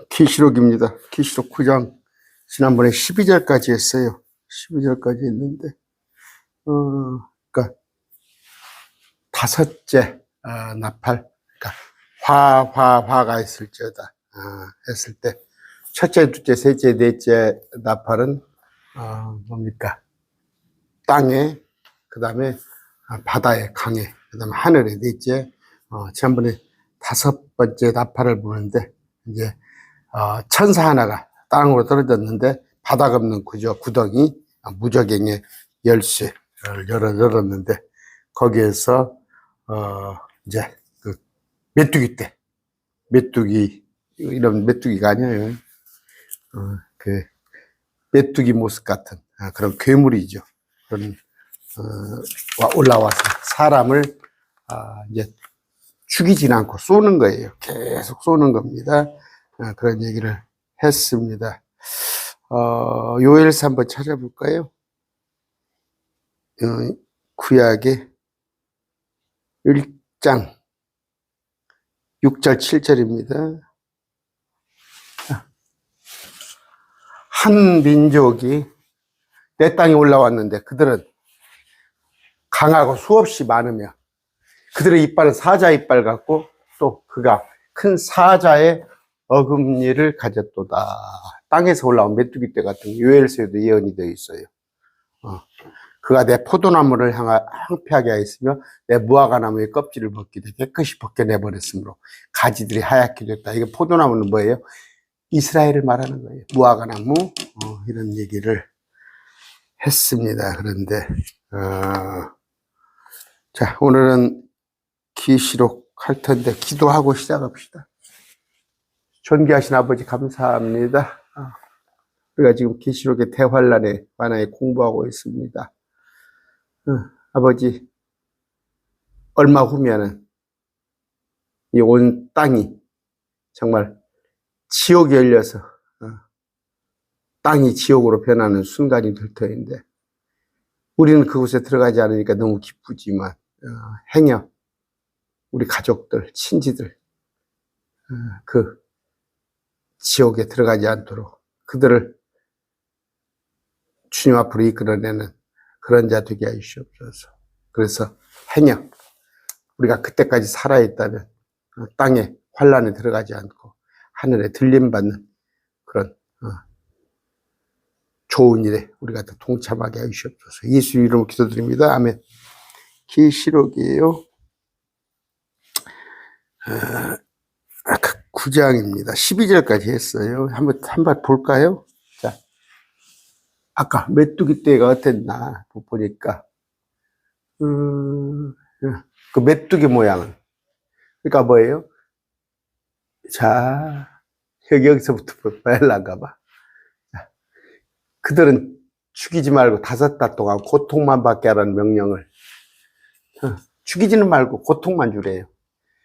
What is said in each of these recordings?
계시록입니다. 계시록 9장 지난번에 12절까지 했어요. 12절까지 했는데 그러니까 다섯째 나팔, 그러니까 화가 있을지어다 했을 때 첫째, 둘째, 셋째, 넷째 나팔은 뭡니까? 땅에, 그 다음에 바다에, 강에, 그 다음에 하늘에 넷째. 지난번에 다섯 번째 나팔을 부는데 이제 천사 하나가 땅으로 떨어졌는데 바닥 없는 구덩이 무저갱의 열쇠를 열었는데 거기에서 이제 그 메뚜기 떼, 메뚜기 이런 메뚜기가 아니에요. 그 메뚜기 모습 같은 그런 괴물이죠. 그런 올라와서 사람을 이제 죽이진 않고 쏘는 거예요. 계속 쏘는 겁니다. 그런 얘기를 했습니다. 요엘서 한번 찾아볼까요? 구약의 1장 6절 7절입니다. 한 민족이 내 땅에 올라왔는데 그들은 강하고 수없이 많으며 그들의 이빨은 사자 이빨 같고 또 그가 큰 사자의 어금니를 가졌도다. 땅에서 올라온 메뚜기 떼 같은 요엘서에도 예언이 되어 있어요. 그가 내 포도나무를 황폐하게 하였으며 내 무화과나무의 껍질을 벗기되 깨끗이 벗겨내버렸으므로 가지들이 하얗게 됐다. 이게 포도나무는 뭐예요? 이스라엘을 말하는 거예요. 무화과나무 이런 얘기를 했습니다. 그런데 자, 오늘은 계시록 할 텐데 기도하고 시작합시다. 존귀하신 아버지 감사합니다. 우리가 지금 계시록의 대환란에 관하여 공부하고 있습니다. 아버지, 얼마 후면은 이 온 땅이 정말 지옥이 열려서 땅이 지옥으로 변하는 순간이 될 터인데 우리는 그곳에 들어가지 않으니까 너무 기쁘지만 행여 우리 가족들, 친지들 그 지옥에 들어가지 않도록 그들을 주님 앞으로 이끌어내는 그런 자 되게 하시옵소서. 그래서 행여 우리가 그때까지 살아있다면 땅에 환란에 들어가지 않고 하늘에 들림받는 그런 좋은 일에 우리가 더 동참하게 하시옵소서. 예수 이름으로 기도드립니다. 아멘. 계시록이에요. 9장입니다. 12절까지 했어요. 한번 볼까요? 자, 아까 메뚜기 떼가 어땠나 보니까 그 메뚜기 모양은 그러니까 뭐예요? 자, 여기서부터 봐야란가 봐. 그들은 죽이지 말고 5달 동안 고통만 받게 하라는 명령을 죽이지는 말고 고통만 주래요.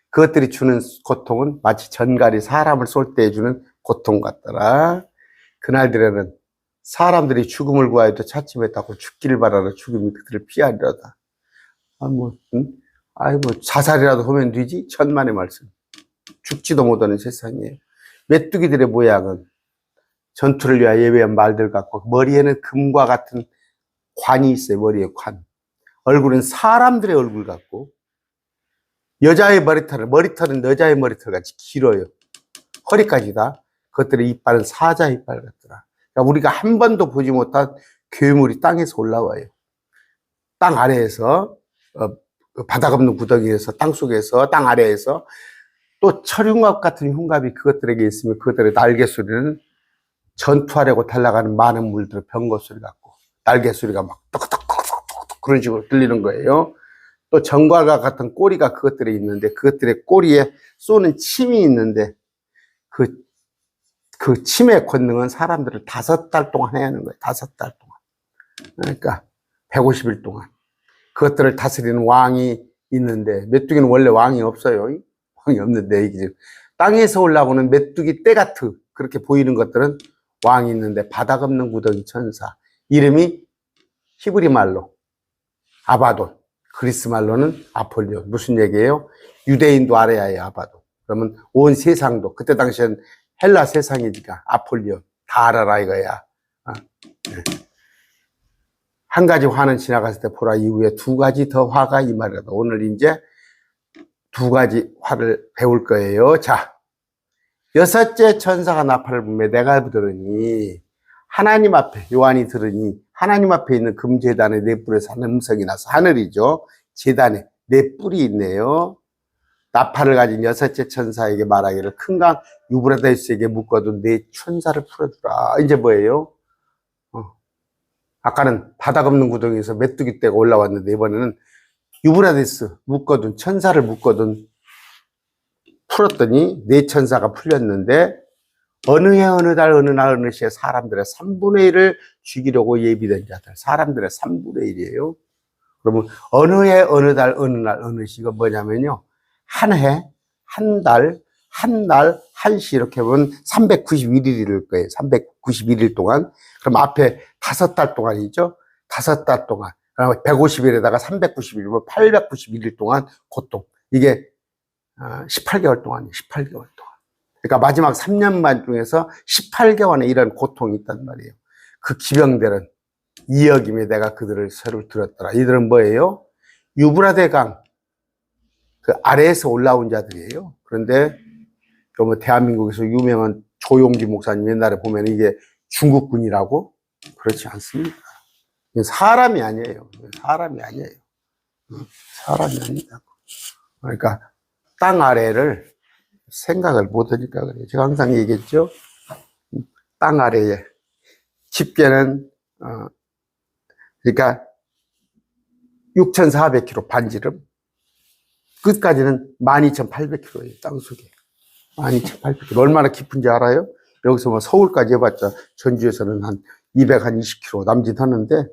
그것들이 주는 고통은 마치 전갈이 사람을 쏠 때 주는 고통 같더라. 그날들에는 사람들이 죽음을 구하여도 찾지 못하고 죽기를 바라라. 죽음이 그들을 피하리로다. 자살이라도 하면 되지? 천만의 말씀. 죽지도 못하는 세상이에요. 메뚜기들의 모양은 전투를 위하여 예배한 말들 같고 머리에는 금과 같은 관이 있어요. 머리에 관. 얼굴은 사람들의 얼굴 같고 여자의 머리털은 여자의 머리털 같이 길어요. 허리까지 다. 그것들의 이빨은 사자 이빨 같더라. 그러니까 우리가 한 번도 보지 못한 괴물이 땅에서 올라와요. 땅 아래에서 바닥 없는 구덩이에서 땅속에서 땅 아래에서 또 철흉갑 같은 흉갑이 그것들에게 있으면 그것들의 날개 소리는 전투하려고 달려가는 많은 물들의 병거 소리 같고 날개 소리가 막 똑똑똑똑똑 그런 식으로 들리는 거예요. 또 정갈과 같은 꼬리가 그것들에 있는데 그것들의 꼬리에 쏘는 침이 있는데 그 침의 권능은 사람들을 5달 동안 해야 하는 거예요. 5달 동안. 그러니까 150일 동안. 그것들을 다스리는 왕이 있는데 메뚜기는 원래 왕이 없어요. 왕이 없는데 이게 땅에서 올라오는 메뚜기 떼같은 그렇게 보이는 것들은 왕이 있는데 바닥 없는 구덩이 천사. 이름이 히브리 말로 아바돈. 그리스 말로는 아폴리온. 무슨 얘기예요? 유대인도 알아야 해요, 아바돈. 그러면 온 세상도, 그때 당시엔 헬라 세상이니까 아폴리온 다 알아라 이거야. 네. 한 가지 화는 지나갔을 때 보라 이후에 두 가지 더 화가 이 말이다. 오늘 이제 두 가지 화를 배울 거예요. 자, 여섯째 천사가 나팔을 불며 내가 들으니 하나님 앞에 요한이 들으니 하나님 앞에 있는 금제단의 네 뿔에서 한 음성이 나서 하늘이죠. 제단에 네 뿔이 있네요. 나팔을 가진 여섯째 천사에게 말하기를 큰 강 유브라데스에게 묶어둔 네 천사를 풀어주라. 이제 뭐예요? 아까는 바닥 없는 구덩이에서 메뚜기 떼가 올라왔는데 이번에는 유브라데스 묶어둔 천사를 묶어둔 풀었더니 네 천사가 풀렸는데 어느 해 어느 달 어느 날 어느 시에 사람들의 3분의 1을 죽이려고 예비된 자들 사람들의 3분의 1이에요. 그러면 어느 해 어느 달 어느 날 어느 시가 뭐냐면요 한 해, 한 달, 한 날, 한 시 이렇게 보면 391일일 거예요. 391일 동안. 그럼 앞에 5달 동안이죠. 5달 동안. 그럼 150일에다가 391일이면 891일 동안 고통. 이게 18개월 동안이에요. 18개월 동안. 그러니까 마지막 3년 반 중에서 18개월에 이런 고통이 있단 말이에요. 그 기병들은 이여김에 내가 그들을 서로 들었더라. 이들은 뭐예요? 유브라데 강 그 아래에서 올라온 자들이에요. 그런데 뭐 대한민국에서 유명한 조용기 목사님 옛날에 보면 이게 중국군이라고 그렇지 않습니다. 사람이 아니에요. 사람이 아니에요. 사람이 아니라고. 그러니까 땅 아래를 생각을 못 하니까 그래요. 제가 항상 얘기했죠. 땅 아래에 집게는 그러니까 6,400km 반지름 끝까지는 12,800km예요. 땅속에 12,800km 얼마나 깊은지 알아요? 여기서 뭐 서울까지 해봤자 전주에서는 한 220km 남짓하는데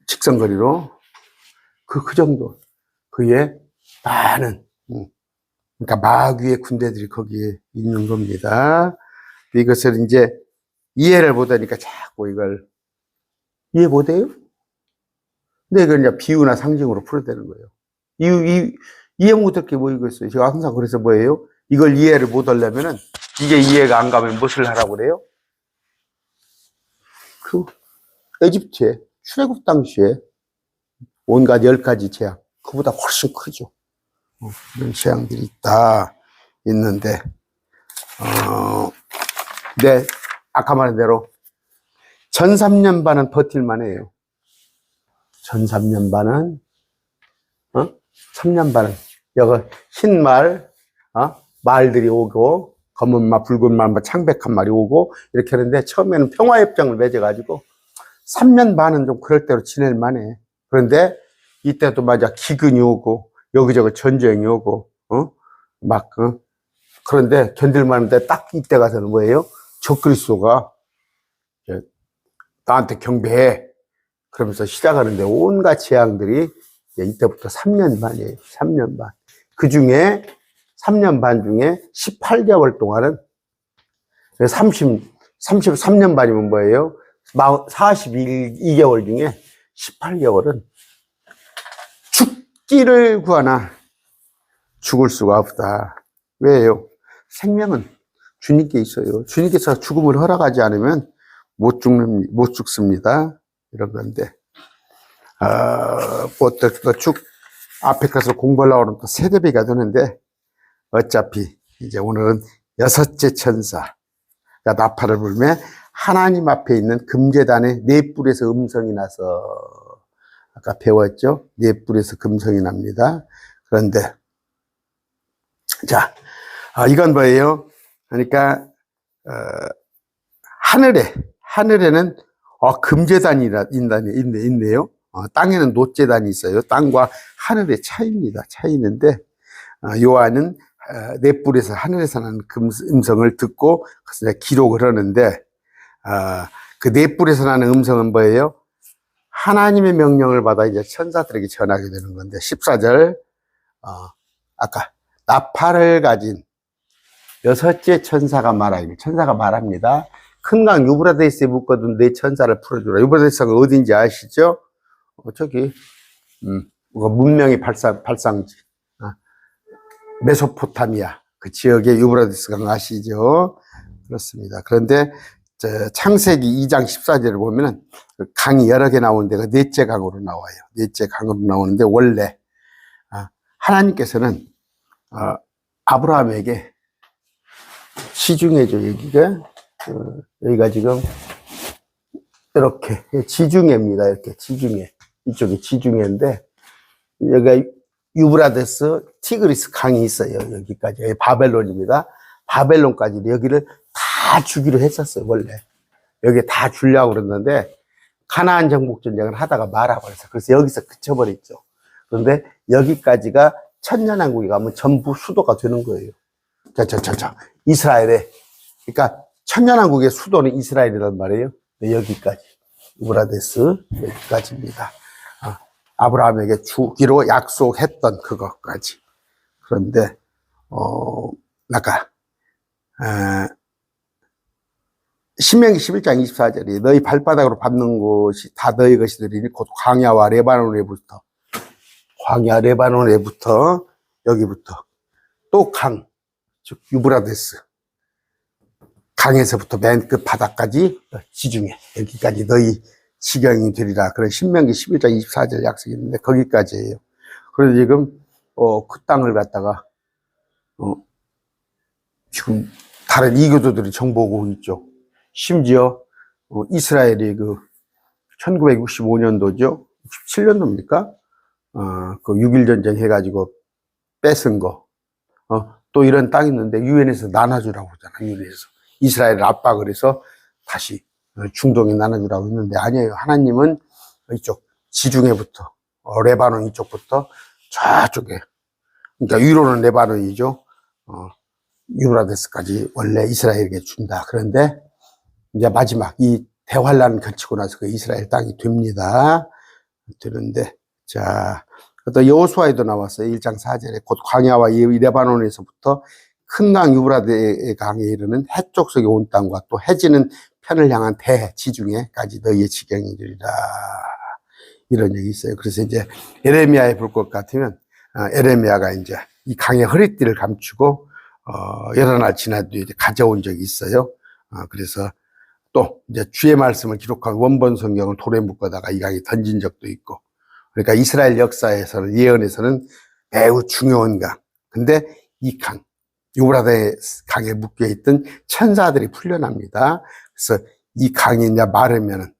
직선거리로 그 정도 그에 많은 그러니까 마귀의 군대들이 거기에 있는 겁니다. 이것을 이제 이해를 못하니까 자꾸 이걸 이해 못해요? 근데 이걸 이제 비유나 상징으로 풀어대는 거예요. 이해 못할 게 뭐 이거였어요. 제가 항상 그래서 뭐예요? 이걸 이해를 못하려면은 이게 이해가 안 가면 무엇을 하라고 그래요? 그 에집트에 출애굽 당시에 온갖 10가지 재앙 그보다 훨씬 크죠. 이런 재앙들이 있는데 네, 아까 말한 대로 전 3년 반은 버틸만 해요. 전 3년 반은 3년 반은 여기 흰 말 말들이 오고 검은 말 붉은 말 창백한 말이 오고 이렇게 하는데 처음에는 평화협정을 맺어가지고 3년 반은 좀 그럴 대로 지낼 만해. 그런데 이때도 맞아 기근이 오고 여기저기 전쟁이 오고 그런데 견딜만한데 딱 이때 가서는 뭐예요? 적그리스도가 나한테 경배해 그러면서 시작하는데 온갖 재앙들이 이때부터 3년 반이에요. 3년 반. 그 중에 3년 반 중에 18개월 동안은 33년 반이면 뭐예요? 42개월 중에 18개월은 죽기를 구하나 죽을 수가 없다. 왜요? 생명은 주님께 있어요. 주님께서 죽음을 허락하지 않으면 못 죽습니다. 이런 건데. 또 쭉 앞에 가서 공부하려고 하면 또 세대비가 되는데 어차피 이제 오늘은 여섯째 천사가 나팔을 불며 하나님 앞에 있는 금제단에 네 뿔에서 음성이 나서 아까 배웠죠? 네 뿔에서 금성이 납니다. 그런데 자, 이건 뭐예요? 그러니까 하늘에는 금제단이 있네요. 땅에는 놋제단이 있어요. 땅과 하늘의 차이입니다. 차이인데 요한은 네 뿔에서 하늘에서 나는 음성을 듣고 그래서 기록을 하는데 그 네 뿔에서 나는 음성은 뭐예요? 하나님의 명령을 받아 이제 천사들에게 전하게 되는 건데 14절 아까 나팔을 가진 여섯째 천사가 말합니다. 큰 강 유브라데스에 묶어둔 네 천사를 풀어주라. 유브라데스가 어딘지 아시죠? 저기 문명의 발상지 메소포타미아 그 지역의 유브라데스 강 아시죠? 그렇습니다. 그런데 창세기 2장 14절을 보면은 강이 여러 개 나오는 데가 넷째 강으로 나와요. 넷째 강으로 나오는데 원래 하나님께서는 아브라함에게 지중해죠. 여기가 지금 이렇게 지중해입니다. 이렇게 지중해. 이쪽이 지중해인데 여기가 유브라데스 티그리스 강이 있어요. 여기까지. 여기 바벨론입니다. 바벨론까지 여기를 다 주기로 했었어요. 원래 여기 다 주려고 그랬는데 가나안 정복 전쟁을 하다가 말아버렸어요. 그래서 여기서 그쳐버렸죠. 그런데 여기까지가 천년왕국이 가면 전부 수도가 되는 거예요. 이스라엘에. 그러니까 천년왕국의 수도는 이스라엘이란 말이에요. 여기까지. 유브라데스 여기까지입니다. 아브라함에게 주기로 약속했던 그것까지. 그런데 아까 신명기 11장 24절이 너희 발바닥으로 밟는 곳이 다 너희 것이 되리니 곧 광야와 레바논에부터 여기부터 또 강, 즉 유브라데스 강에서부터 맨 끝 바닥까지 지중해 여기까지 너희 지경이 되리라. 그런 신명기 11장 24절 약속이 있는데 거기까지예요. 그래서 지금 그 땅을 갖다가 지금 다른 이교도들이 정복하고 있죠. 심지어 이스라엘이 그 1965년도죠. 67년도입니까? 그 6.1 전쟁 해가지고 뺏은 거. 또 이런 땅이 있는데 유엔에서 나눠주라고 하잖아요. 유엔에서 이스라엘을 압박을 해서 다시 중동에 나눠주라고 했는데 아니에요. 하나님은 이쪽 지중해부터 레바논 이쪽부터 저쪽에, 그러니까 위로는 레바논이죠. 유브라데스까지 원래 이스라엘에게 준다. 그런데 이제 마지막 이 대환란 거치고 나서 그 이스라엘 땅이 됩니다. 되는데 또 여호수아에도 나왔어요. 1장 4절에 곧 광야와 이 레바논에서부터 큰 강 유브라데 강에 이르는 해쪽 속에 온 땅과 또 해지는 편을 향한 대지중해까지 너희의 지경이 되리라. 이런 얘기 있어요. 그래서 이제 에레미야에 볼 것 같으면 에레미야가 이제 이 강의 허리띠를 감추고 여러 날 지나도 이제 가져온 적이 있어요. 그래서 또 이제 주의 말씀을 기록한 원본 성경을 돌에 묶어다가 이 강에 던진 적도 있고. 그러니까 이스라엘 역사에서는 예언에서는 매우 중요한 강. 근데 이 강, 유브라데스 강에 묶여 있던 천사들이 풀려납니다. 그래서 이 강이 이제 마르면은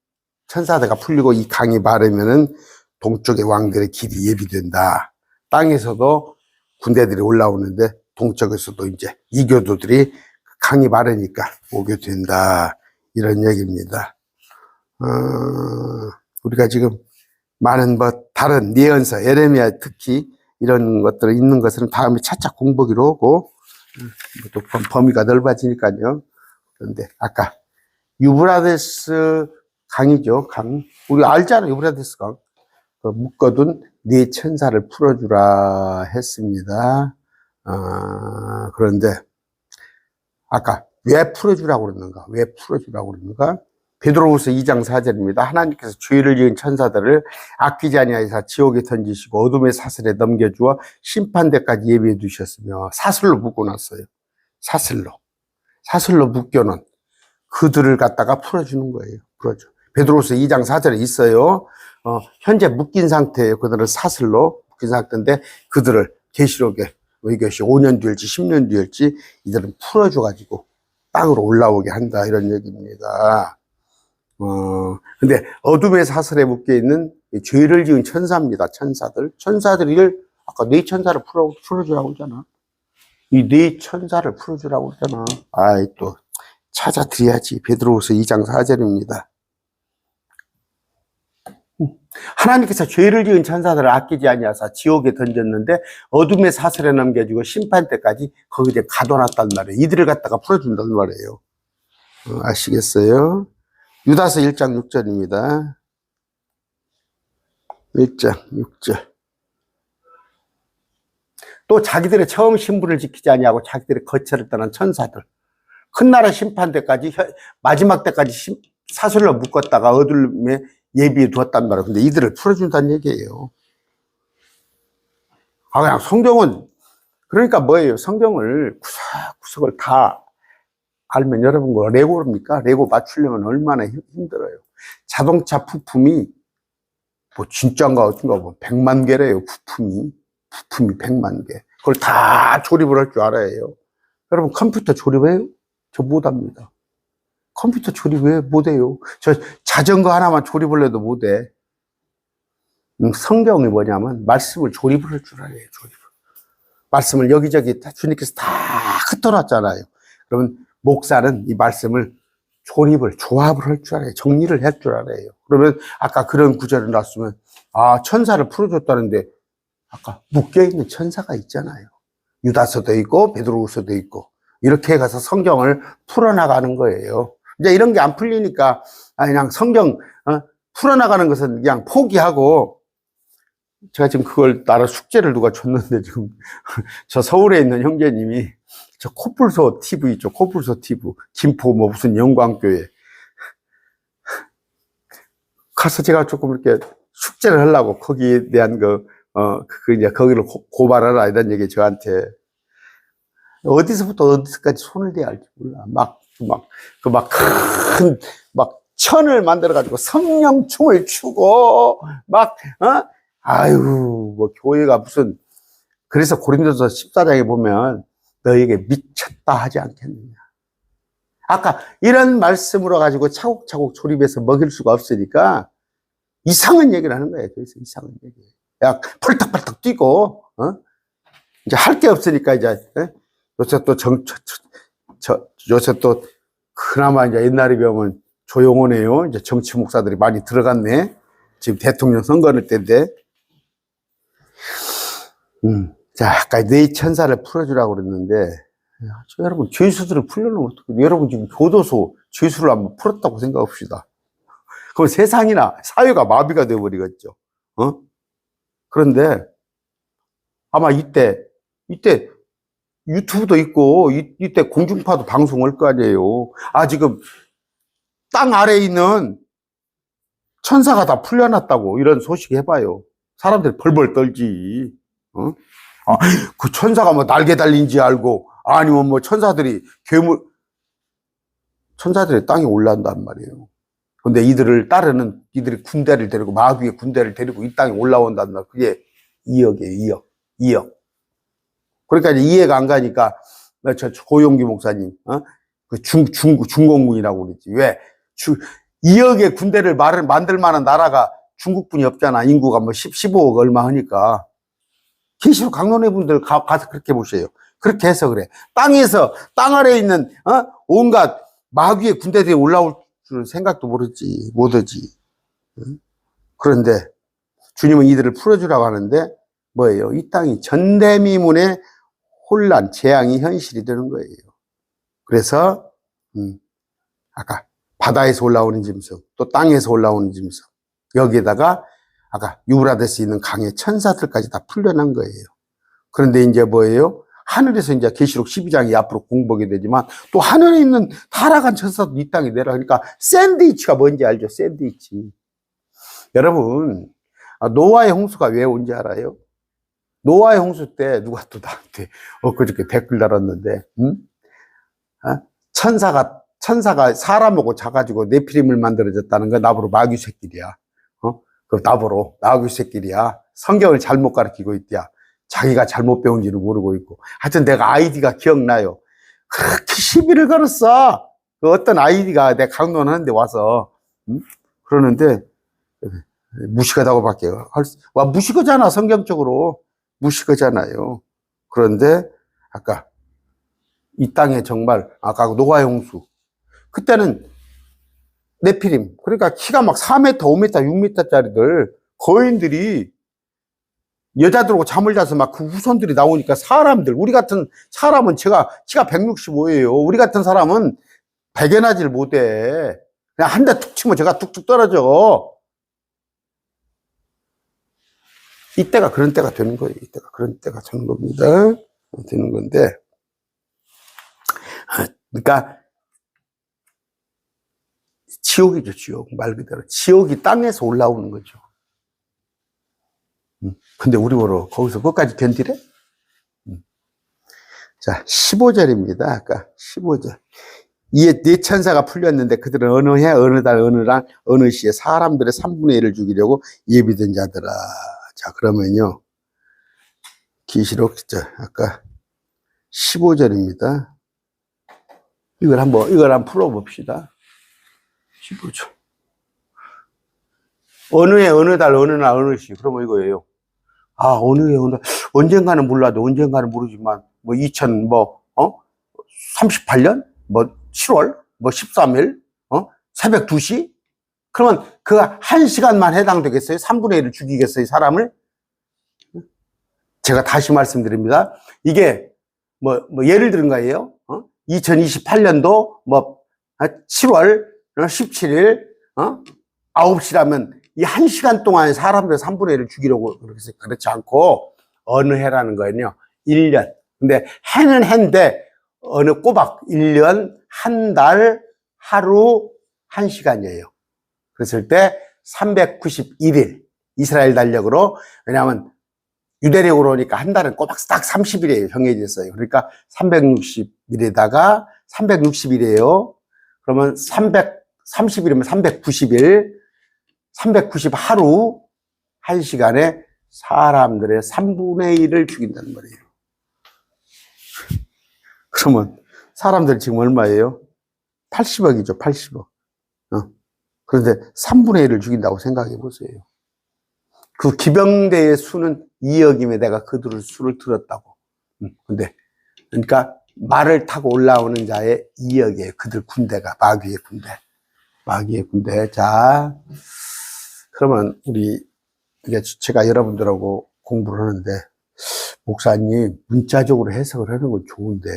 천사들가 풀리고 이 강이 마르면은 동쪽의 왕들의 길이 예비된다. 땅에서도 군대들이 올라오는데 동쪽에서도 이제 이교도들이 강이 마르니까 오게 된다. 이런 얘기입니다. 우리가 지금 많은 다른 예언서, 에레미야 특히 이런 것들이 있는 것은 다음에 차차 공부하기로 하고, 또 범위가 넓어지니까요. 그런데 아까 유브라데스 강이죠. 강. 우리 알잖아요. 유브라데스 강. 묶어둔 네 천사를 풀어주라 했습니다. 그런데 아까 왜 풀어주라고 그러는가? 왜 풀어주라고 그러는가? 베드로후서 2장 4절입니다. 하나님께서 죄를 지은 천사들을 아끼지 아니하사 지옥에 던지시고 어둠의 사슬에 넘겨주어 심판대까지 예비해 두셨으며 사슬로 묶어놨어요. 사슬로 묶여놓은 그들을 갖다가 풀어주는 거예요. 풀어줘. 베드로후서 2장 4절에 있어요. 현재 묶인 상태예요. 그들을 사슬로 묶인 상태인데 그들을 계시록에 이것이 5년 뒤일지 10년 뒤일지 이들은 풀어줘가지고 땅으로 올라오게 한다. 이런 얘기입니다. 근데 어둠의 사슬에 묶여 있는 죄를 지은 천사입니다. 천사들을 아까 네 천사를 풀어주라고 하잖아. 이 네 천사를 풀어주라고 하잖아. 또 찾아드려야지. 베드로후서 2장 4절입니다. 하나님께서 죄를 지은 천사들을 아끼지 아니하사 지옥에 던졌는데 어둠의 사슬에 넘겨주고 심판 때까지 거기에 가둬놨단 말이에요. 이들을 갖다가 풀어준단 말이에요. 아시겠어요? 유다서 1장 6절입니다. 1장 6절. 또 자기들의 처음 신분을 지키지 아니하고 자기들의 거처를 떠난 천사들. 큰 나라 심판 때까지 마지막 때까지 사슬로 묶었다가 어둠에 예비해 두었단 말이에요. 근데 이들을 풀어준다는 얘기예요. 그냥 성경은 그러니까 뭐예요? 성경을 구석구석을 다 알면 여러분 뭐 레고입니까? 레고 맞추려면 얼마나 힘들어요. 자동차 부품이 뭐 진짜인가 어쩐가 뭐 100만 개래요. 부품이 100만 개. 그걸 다 조립을 할 줄 알아야 해요. 여러분 컴퓨터 조립해요? 저 못합니다. 컴퓨터 조립 왜 못해요? 저 자전거 하나만 조립을 해도 못해. 성경이 뭐냐면 말씀을 조립을 할 줄 알아요. 조립을. 말씀을 여기저기 주님께서 다 흩어놨잖아요. 그러면 목사는 이 말씀을 조합을 할 줄 알아요. 정리를 할 줄 알아요. 그러면 아까 그런 구절을 놨으면 천사를 풀어줬다는데 아까 묶여있는 천사가 있잖아요. 유다서도 있고 베드로후서도 있고 이렇게 가서 성경을 풀어나가는 거예요. 이제 이런 게 안 풀리니까 그냥 성경 풀어나가는 것은 그냥 포기하고 제가 지금 그걸 따라 숙제를 누가 줬는데 지금 저 서울에 있는 형제님이 저 코뿔소 TV 있죠. 코뿔소 TV 김포 뭐 무슨 영광교회 가서 제가 조금 이렇게 숙제를 하려고 거기에 대한 이제 거기를 고발하라 이런 얘기 저한테 어디서부터 어디서까지 손을 대야 할지 몰라. 막 천을 만들어가지고 성령춤을 추고, 아유, 뭐, 교회가 무슨, 그래서 고린도서 14장에 보면 너에게 미쳤다 하지 않겠느냐. 아까 이런 말씀으로 가지고 차곡차곡 조립해서 먹일 수가 없으니까 이상한 얘기를 하는 거예요. 그래서 이상한 얘기. 야, 펄떡펄떡 뛰고, 이제 할 게 없으니까 이제, 요새 또 요새 또 그나마 이제 옛날에 배우면 조용하네요. 이제 정치 목사들이 많이 들어갔네. 지금 대통령 선거할 때인데. 자, 아까 네 천사를 풀어주라고 그랬는데, 여러분, 죄수들을 풀려면 어떻게, 여러분 지금 교도소 죄수를 한번 풀었다고 생각합시다. 그럼 세상이나 사회가 마비가 되어버리겠죠. 그런데 아마 이때 유튜브도 있고, 이때 공중파도 방송할 거 아니에요. 지금 땅 아래에 있는 천사가 다 풀려났다고 이런 소식 해봐요. 사람들이 벌벌 떨지. 그 천사가 뭐 날개 달린지 알고, 아니면 뭐 천사들이 땅에 올라온단 말이에요. 근데 이들을 따르는, 이들이 군대를 데리고, 마귀의 군대를 데리고 이 땅에 올라온단 말이에요. 그게 2억이에요, 2억. 그러니까 이제 이해가 안 가니까, 저 고용기 목사님, 그 중공군이라고 그러지. 왜? 2억의 군대를 만들 만한 나라가 중국분이 없잖아. 인구가 뭐 15억 얼마 하니까. 계시록 강론회 분들 가서 그렇게 보세요. 그렇게 해서 그래. 땅 아래에 있는, 온갖 마귀의 군대들이 올라올 줄 생각도 못하지. 그런데 주님은 이들을 풀어주라고 하는데, 뭐예요? 이 땅이 전대미문의 혼란, 재앙이 현실이 되는 거예요. 그래서, 아까 바다에서 올라오는 짐승, 또 땅에서 올라오는 짐승, 여기에다가 아까 유브라데스 있는 강의 천사들까지 다 풀려난 거예요. 그런데 이제 뭐예요? 하늘에서 이제 계시록 12장이 앞으로 공부하게 되지만 또 하늘에 있는 타락한 천사도 이 땅에 내려가니까 샌드위치가 뭔지 알죠? 샌드위치. 여러분, 노아의 홍수가 왜 온지 알아요? 노아의 홍수 때 누가 또 나한테 그저께 댓글 달았는데, 천사가 사람하고 자가지고 네피림을 만들어졌다는 거 나보고 마귀 새끼야. 그 나보고 마귀 새끼야. 성경을 잘못 가르치고 있대야. 자기가 잘못 배운지는 모르고 있고. 하여튼 내가 아이디가 기억나요. 그렇게 시비를 걸었어. 그 어떤 아이디가 내 강론하는데 와서, 그러는데, 무식하다고밖에, 무식하잖아, 성경적으로. 무식하잖아요. 그런데, 아까, 이 땅에 정말, 아까 노아의 홍수. 그때는 네피림. 그러니까 키가 막 4m, 5m, 6m짜리들, 거인들이 여자들하고 잠을 자서 막 그 후손들이 나오니까 우리 같은 사람은 키가 165예요. 우리 같은 사람은 발견하지를 못해. 그냥 한 대 툭 치면 제가 툭툭 떨어져. 이때가 그런 때가 되는 거예요. 이때가 그런 때가 되는 겁니다. 되는 건데. 그러니까, 지옥이죠, 지옥. 말 그대로. 지옥이 땅에서 올라오는 거죠. 근데 우리 보러 거기서 끝까지 견디래? 자, 15절입니다. 아까 15절. 이에 네 천사가 풀렸는데 그들은 어느 해, 어느 달, 어느 날, 어느 시에 사람들의 3분의 1을 죽이려고 예비된 자들아. 자, 그러면요. 계시록, 아까 15절입니다. 이걸 한번 풀어봅시다. 15절. 어느 해, 어느 달, 어느 날, 어느 시. 그러면 이거예요. 아, 어느 해, 어느 달. 언젠가는 몰라도, 언젠가는 모르지만, 38년? 7월? 13일? 새벽 2시? 그러면 그 1시간만 해당되겠어요? 3분의 1을 죽이겠어요, 사람을? 제가 다시 말씀드립니다. 이게, 예를 들은 거예요. 2028년도, 7월 17일, 9시라면 이 1시간 동안 사람들 3분의 1을 죽이려고 그렇지 않고, 어느 해라는 거는요, 1년. 근데 해는 해인데, 어느 꼬박 1년, 한 달, 하루, 1시간이에요. 그랬을 때 391일, 이스라엘 달력으로, 왜냐하면 유대력으로 오니까 한 달은 꼬박 딱 30일이에요. 정해졌어요. 그러니까 360일에다가 360일이에요. 그러면 330일이면 390일, 390 하루, 1시간에 사람들의 3분의 1을 죽인다는 말이에요. 그러면 사람들 지금 얼마예요? 80억이죠, 80억. 그런데 3분의 1을 죽인다고 생각해 보세요. 그 기병대의 수는 2억이면 내가 그들의 수를 들었다고. 근데, 그러니까 말을 타고 올라오는 자의 2억이에요. 그들 군대가, 마귀의 군대. 마귀의 군대. 자, 그러면 이게 제가 여러분들하고 공부를 하는데, 목사님, 문자적으로 해석을 하는 건 좋은데,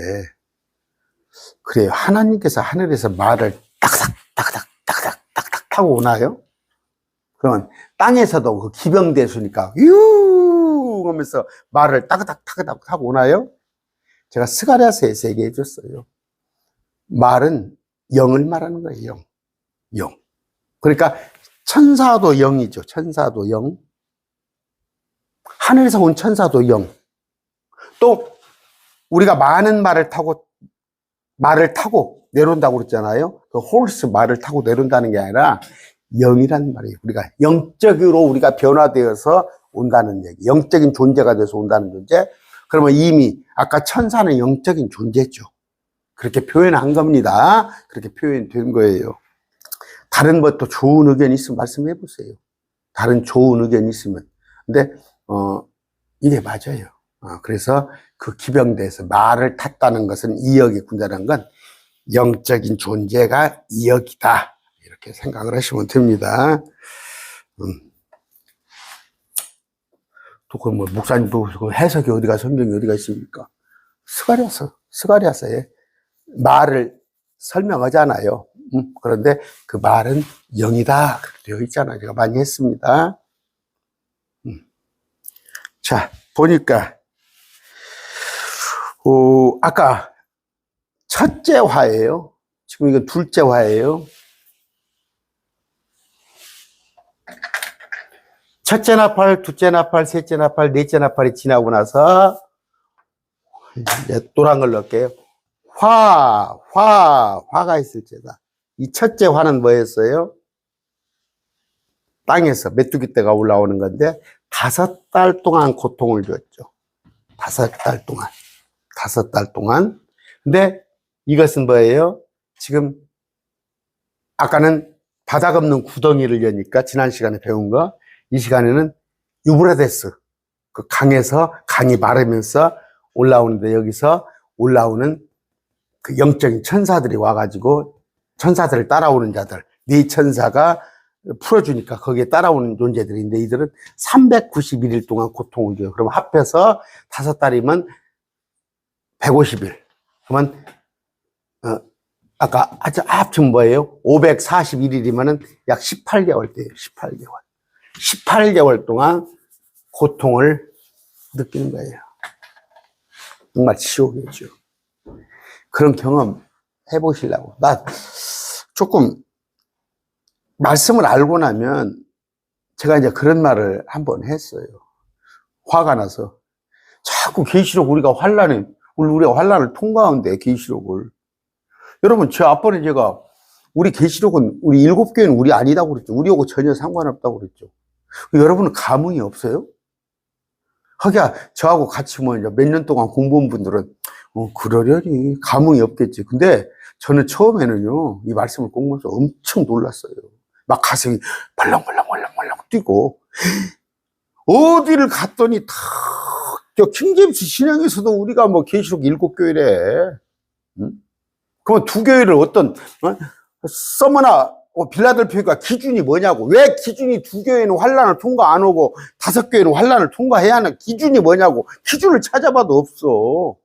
그래요. 하나님께서 하늘에서 말을 딱딱, 딱딱, 딱딱, 딱딱 타고 오나요? 그러면 땅에서도 그 기병대수니까, 유! 하면서 말을 따그닥, 따그닥 타고 오나요? 제가 스가랴서에서 얘기해 줬어요. 말은 영을 말하는 거예요, 영. 영. 그러니까 천사도 영이죠. 천사도 영. 하늘에서 온 천사도 영. 또 우리가 많은 말을 타고 내려온다고 그랬잖아요. 그 홀스 말을 타고 내려온다는 게 아니라 영이라는 말이에요. 우리가 영적으로 우리가 변화되어서 온다는 얘기. 영적인 존재가 돼서 온다는 존재. 그러면 이미 아까 천사는 영적인 존재죠. 그렇게 표현한 겁니다. 그렇게 표현된 거예요. 다른 또 좋은 의견이 있으면 말씀해 보세요. 다른 좋은 의견이 있으면. 근데 이게 맞아요. 그래서 그 기병대에서 말을 탔다는 것은 2억의 군대라는 건 영적인 존재가 2억이다. 이렇게 생각을 하시면 됩니다. 또 그 목사님도 그 해석이 성경이 어디가 있습니까? 스가랴서에 말을 설명하잖아요. 그런데 그 말은 영이다. 그렇게 되어 있잖아요. 제가 많이 했습니다. 자, 보니까, 아까 첫째 화예요. 지금 이건 둘째 화예요. 첫째 나팔, 둘째 나팔, 셋째 나팔, 넷째 나팔이 지나고 나서 노란 걸 넣을게요. 화가 있을 때다. 이 첫째 화는 뭐였어요? 땅에서 메뚜기 떼가 올라오는 건데 5달 동안 고통을 줬죠. 5달 동안. 근데 이것은 뭐예요? 지금 아까는 바닥 없는 구덩이를 여니까 지난 시간에 배운 거, 이 시간에는 유브라데스 그 강이 마르면서 올라오는데 여기서 올라오는 그 영적인 천사들이 와가지고 천사들을 따라오는 자들, 네 천사가 풀어주니까 거기에 따라오는 존재들인데 이들은 391일 동안 고통을 줘요. 그럼 합해서 5달이면 150일. 그러면 아까 합치면 뭐예요? 541일이면은 약 18개월 돼요. 18개월 동안 고통을 느끼는 거예요. 정말 지옥이죠. 그런 경험 해보시려고. 나 조금 말씀을 알고 나면 제가 이제 그런 말을 한번 했어요. 화가 나서 자꾸 계시록 우리가 환란해. 우리가 환란을 통과한대, 계시록을. 여러분, 제 앞번에 제가 우리 계시록은, 우리 7교회는 우리 아니다고 그랬죠. 우리하고 전혀 상관없다고 그랬죠. 여러분은 감흥이 없어요? 하기야, 저하고 같이 뭐 몇 년 동안 공부한 분들은, 그러려니, 감흥이 없겠지. 근데 저는 처음에는요, 이 말씀을 공부해서 엄청 놀랐어요. 막 가슴이 벌렁벌렁 뛰고, 어디를 갔더니 다, 킹제임스 신앙에서도 우리가 뭐 계시록 7교회래. 응? 그러면 2교회를 어떤, 서머나, 빌라델피아가 기준이 뭐냐고. 왜 기준이 2교회는 환란을 통과 안 오고 5교회는 환란을 통과해야 하는 기준이 뭐냐고. 기준을 찾아봐도 없어.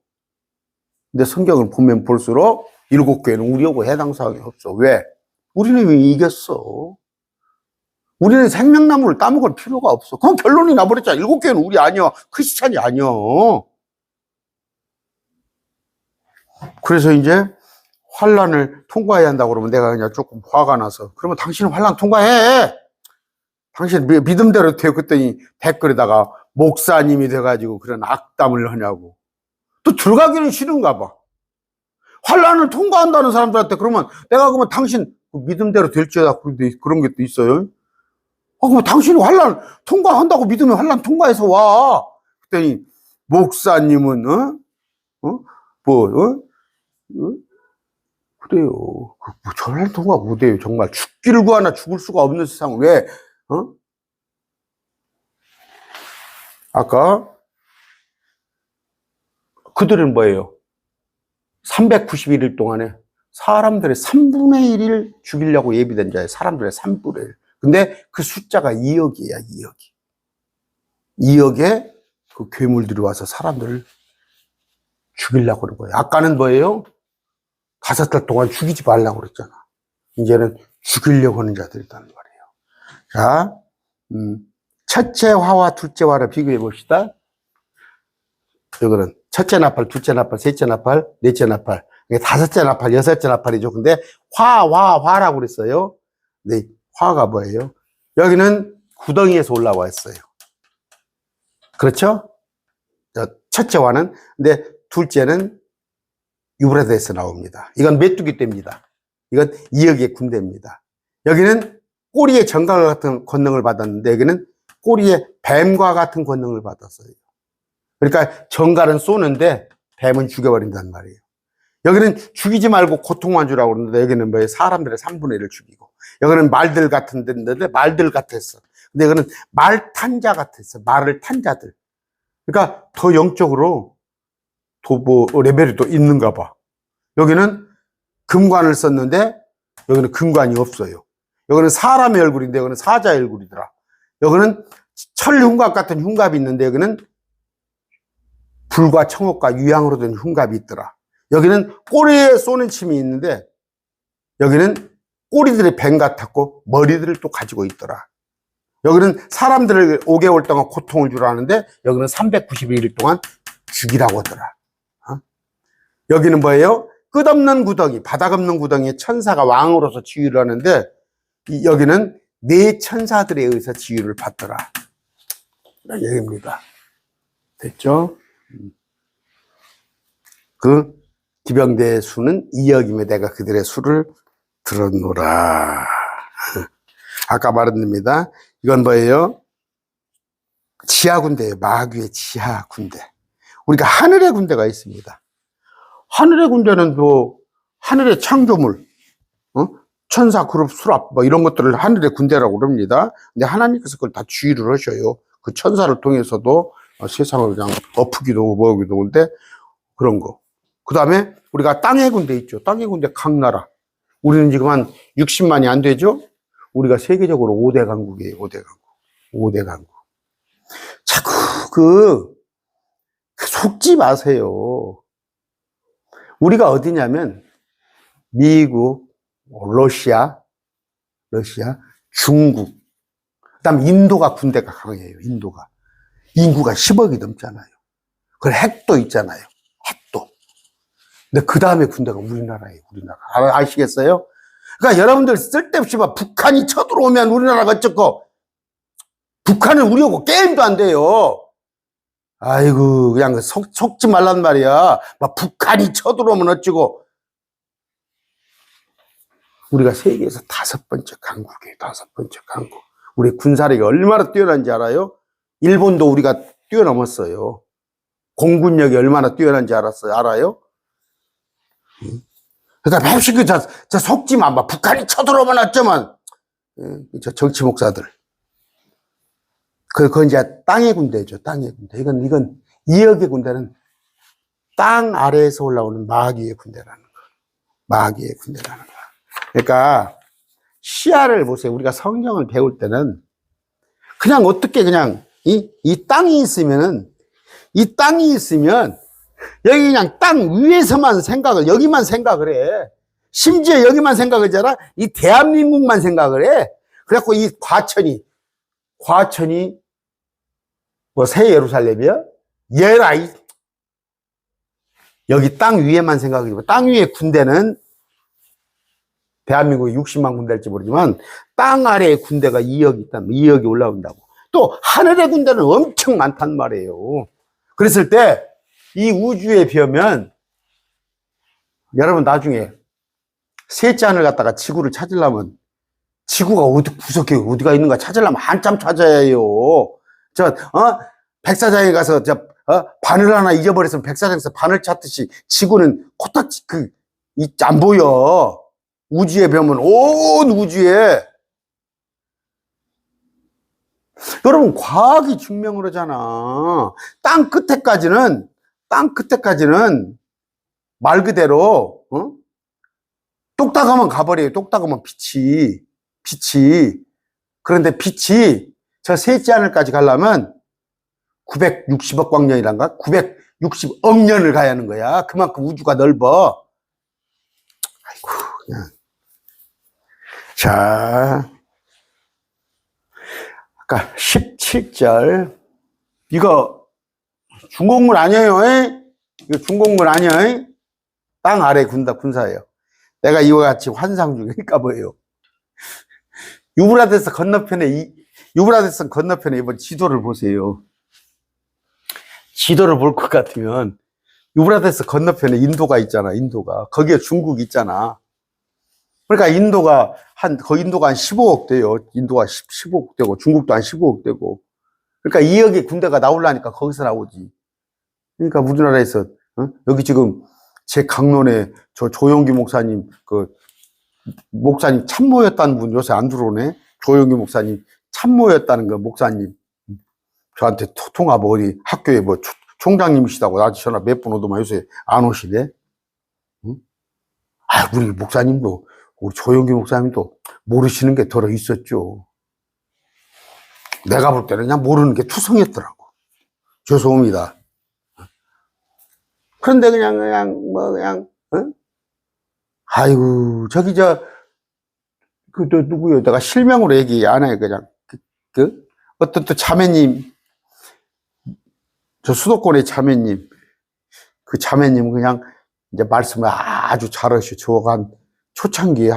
근데 성경을 보면 볼수록 7교회는 우리하고 해당 사항이 없어. 왜? 우리는 이미 이겼어. 우리는 생명나무를 따먹을 필요가 없어. 그럼 결론이 나버렸잖아. 7교회는 우리 아니야. 크리스찬이 아니야. 그래서 이제 환란을 통과해야 한다고 그러면 내가 그냥 조금 화가 나서, 그러면 당신은 환란 통과해. 당신 믿음대로 돼요. 그랬더니 댓글에다가 목사님이 돼가지고 그런 악담을 하냐고. 또 들어가기는 싫은가 봐. 환란을 통과한다는 사람들한테 그러면 내가 그러면 당신 믿음대로 될지어다 그런 게 또 있어요. 그러면 당신이 환란 통과한다고 믿으면 환란 통과해서 와. 그랬더니 목사님은 그래요. 환란 통과 못해요. 정말 죽기를 구하나 죽을 수가 없는 세상. 왜? 아까 그들은 뭐예요? 391일 동안에 사람들의 3분의 1을 죽이려고 예비된 자예요. 사람들의 3분의 1. 근데 그 숫자가 2억이야, 2억이. 2억에 그 괴물들이 와서 사람들을 죽이려고 그런 거예요. 아까는 뭐예요? 5달 동안 죽이지 말라고 그랬잖아. 이제는 죽이려고 하는 자들이 있다는 말이에요. 자, 첫째 화와 둘째 화를 비교해 봅시다. 이거는 첫째 나팔, 둘째 나팔, 셋째 나팔, 넷째 나팔, 다섯째 나팔, 여섯째 나팔이죠. 근데 화라고 그랬어요. 네, 화가 뭐예요? 여기는 구덩이에서 올라와 있어요. 그렇죠? 첫째 화는, 근데 둘째는 유브라데스에서 나옵니다. 이건 메뚜기 떼입니다. 이건 2억의 군대입니다. 여기는 꼬리에 정갈과 같은 권능을 받았는데 여기는 꼬리에 뱀과 같은 권능을 받았어요. 그러니까 정갈은 쏘는데 뱀은 죽여버린단 말이에요. 여기는 죽이지 말고 고통만 주라고 그러는데 여기는 뭐예요? 사람들의 3분의 1을 죽이고. 여기는 말들 같은 데인데 말들 같았어. 근데 여기는 말 탄 자 같았어. 말을 탄 자들. 그러니까 더 영적으로 레벨이 또 있는가 봐. 여기는 금관을 썼는데 여기는 금관이 없어요. 여기는 사람의 얼굴인데 여기는 사자의 얼굴이더라. 여기는 철흉갑 같은 흉갑이 있는데 여기는 불과 청옥과 유향으로 된 흉갑이 있더라. 여기는 꼬리에 쏘는 침이 있는데 여기는 꼬리들이 뱀 같았고 머리들을 또 가지고 있더라. 여기는 사람들을 5개월 동안 고통을 주라는데 여기는 391일 동안 죽이라고 하더라. 여기는 뭐예요? 끝없는 구덩이, 바닥 없는 구덩이에 천사가 왕으로서 지휘를 하는데 여기는 네 천사들에 의해서 지휘를 받더라. 이런 얘기입니다. 됐죠? 그 기병대의 수는 2억이며 내가 그들의 수를 들었노라. 아까 말했습니다. 이건 뭐예요? 지하군대예요. 마귀의 지하군대. 우리가 하늘의 군대가 있습니다. 하늘의 군대는 또 하늘의 창조물, 천사, 그룹, 수랍 뭐 이런 것들을 하늘의 군대라고 그럽니다. 근데 하나님께서 그걸 다 지휘를 하셔요. 그 천사를 통해서도 세상을 그냥 엎기도 하고 뭐하기도 하는데 그런 거. 그 다음에 우리가 땅의 군대 있죠. 땅의 군대 각 나라. 우리는 지금 한 60만이 안 되죠? 우리가 세계적으로 5대 강국이에요. 5대 강국. 5대 강국. 자꾸 속지 마세요. 우리가 어디냐면 미국, 러시아, 중국, 그다음 인도가 군대가 강해요. 인도가. 인구가 10억이 넘잖아요. 그리고 핵도 있잖아요. 핵도. 근데 그 다음에 군대가 우리나라예요. 우리나라. 아시겠어요? 그러니까 여러분들 쓸데없이 막 북한이 쳐들어오면 우리나라가 어쩌고 북한은 우리하고 게임도 안 돼요. 아이고, 그냥 속지 말란 말이야. 막 북한이 쳐들어오면 어쩌고. 우리가 세계에서 5번째 강국이에요. 5번째 강국. 우리 군사력이 얼마나 뛰어난지 알아요? 일본도 우리가 뛰어넘었어요. 공군력이 얼마나 뛰어난지 알아요? 그러니까 맵시 저 속지 마. 막 북한이 쳐들어오면 어쩌면. 저 정치 목사들. 그건 이제 땅의 군대죠. 땅의 군대. 이건 2억의 군대는 땅 아래에서 올라오는 마귀의 군대라는 거. 마귀의 군대라는 거. 그러니까 시야를 보세요. 우리가 성경을 배울 때는 그냥 어떻게 그냥 이 땅이 있으면 여기 그냥 땅 위에서만 여기만 생각을 해. 심지어 여기만 생각을 하잖아. 이 대한민국만 생각을 해. 그래갖고 이 과천이 뭐 새 예루살렘이야? 예라이. 여기 땅 위에만 생각하고 땅 위에 군대는 대한민국에 60만 군대일지 모르지만 땅 아래에 군대가 2억이 있다면 2억이 올라온다고. 또 하늘의 군대는 엄청 많단 말이에요. 그랬을 때 이 우주에 비하면 여러분 나중에 셋째 하늘 갔다가 지구를 찾으려면 지구가 어디 구석에 어디가 있는가 찾으려면 한참 찾아야 해요. 백사장에 가서 바늘 하나 잊어버렸으면 백사장에서 바늘 찾듯이 지구는 코딱지 안 보여. 우주에 배우면 온 우주에. 여러분 과학이 증명을 하잖아. 땅 끝에까지는 말 그대로 똑딱하면 가버려요. 똑딱하면 빛이. 그런데 빛이 저 셋째 하늘까지 가려면 960억 광년이란가? 960억 년을 가야 하는 거야. 그만큼 우주가 넓어. 아이고, 그냥. 자, 아까 17절. 이거 중공물 아니에요. 이거 중공물 아니에요. 땅 아래 군사예요. 내가 이와 같이 환상 중에 까보예요. 유브라데스 건너편에 이번 지도를 보세요. 지도를 볼 것 같으면 유브라데스 건너편에 인도가 있잖아. 거기에 중국이 있잖아. 그러니까 인도가 한 15억 돼요. 인도가 15억 되고 중국도 한 15억 되고. 그러니까 2억의 군대가 나오려니까 거기서 나오지. 그러니까 우리나라에서 여기 지금 제 강론에 저 조영기 목사님 목사님 참모였다는 분 요새 안 들어오네. 조영기 목사님 참모였다는 그 목사님 저한테 통화 어디 학교에 총장님이시다고 나한테 전화 몇 번 오더만 요새 안 오시네. 응? 우리 목사님도 우리 조영기 목사님도 모르시는 게 들어 있었죠. 내가 볼 때는 그냥 모르는 게 투성했더라고. 죄송합니다. 그런데 그냥 아이고 저기 누구요? 내가 실명으로 얘기 안 해요. 그냥 어떤 또 자매님, 저 수도권의 자매님, 그 자매님 그냥 이제 말씀을 아주 잘하시고 저가 초창기에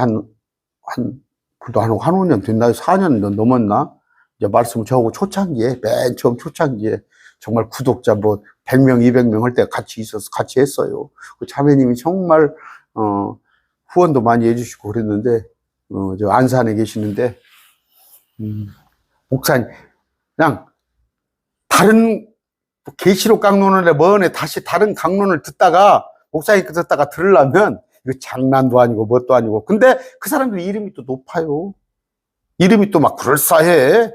그래도 한 5년 됐나? 4년 넘었나? 이제 말씀을 저하고 초창기에, 맨 처음 초창기에 정말 구독자 100명, 200명 할 때 같이 했어요. 그 자매님이 정말, 후원도 많이 해주시고 그랬는데, 저 안산에 계시는데, 목사님, 그냥 다른 계시록 강론을 뭐네 다시 다른 강론을 목사님 듣다가 들으려면 이거 장난도 아니고 뭣도 아니고. 근데 그 사람들 이름이 또 높아요. 이름이 또 막 그럴싸해.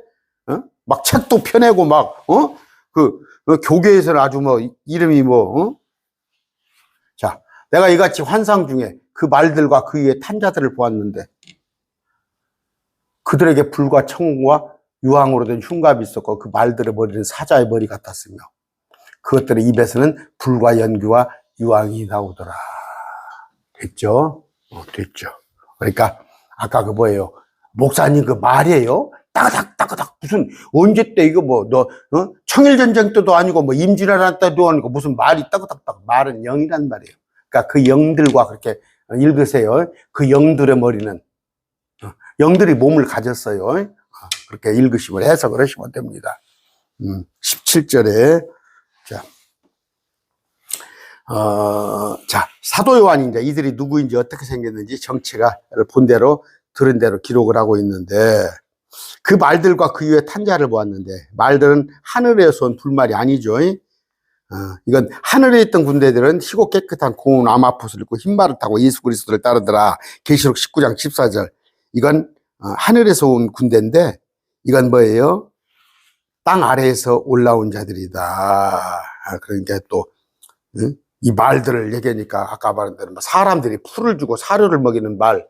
막 책도 펴내고 교계에서는 아주 이름이 자, 내가 이같이 환상 중에 그 말들과 그 위에 탄자들을 보았는데 그들에게 불과 청과 유황으로 된 흉갑이 있었고 그 말들의 머리는 사자의 머리 같았으며 그것들의 입에서는 불과 연기와 유황이 나오더라. 됐죠? 됐죠. 그러니까 아까 뭐예요? 목사님 그 말이에요? 따그닥 무슨 언제 때 이거 청일전쟁 때도 아니고 임진왜란 때도 아니고 무슨 말이 따그닥 말은 영이란 말이에요. 그러니까 그 영들과 그렇게 읽으세요. 그 영들의 머리는 영들이 몸을 가졌어요. 그렇게 읽으시면 해석을 하시면 됩니다. 17절에 자, 사도 요한이 이제 이들이 누구인지 어떻게 생겼는지 정체가 본 대로 들은 대로 기록을 하고 있는데, 그 말들과 그 이후에 탄자를 보았는데, 말들은 하늘에서 온 불말이 아니죠. 이건 하늘에 있던 군대들은 희고 깨끗한 고운 암화포스를 입고 흰말을 타고 예수 그리스도를 따르더라. 계시록 19장 14절. 이건 하늘에서 온 군대인데, 이건 뭐예요? 땅 아래에서 올라온 자들이다. 그러니까 또 이 말들을 얘기하니까 아까 말한 대로 사람들이 풀을 주고 사료를 먹이는 말,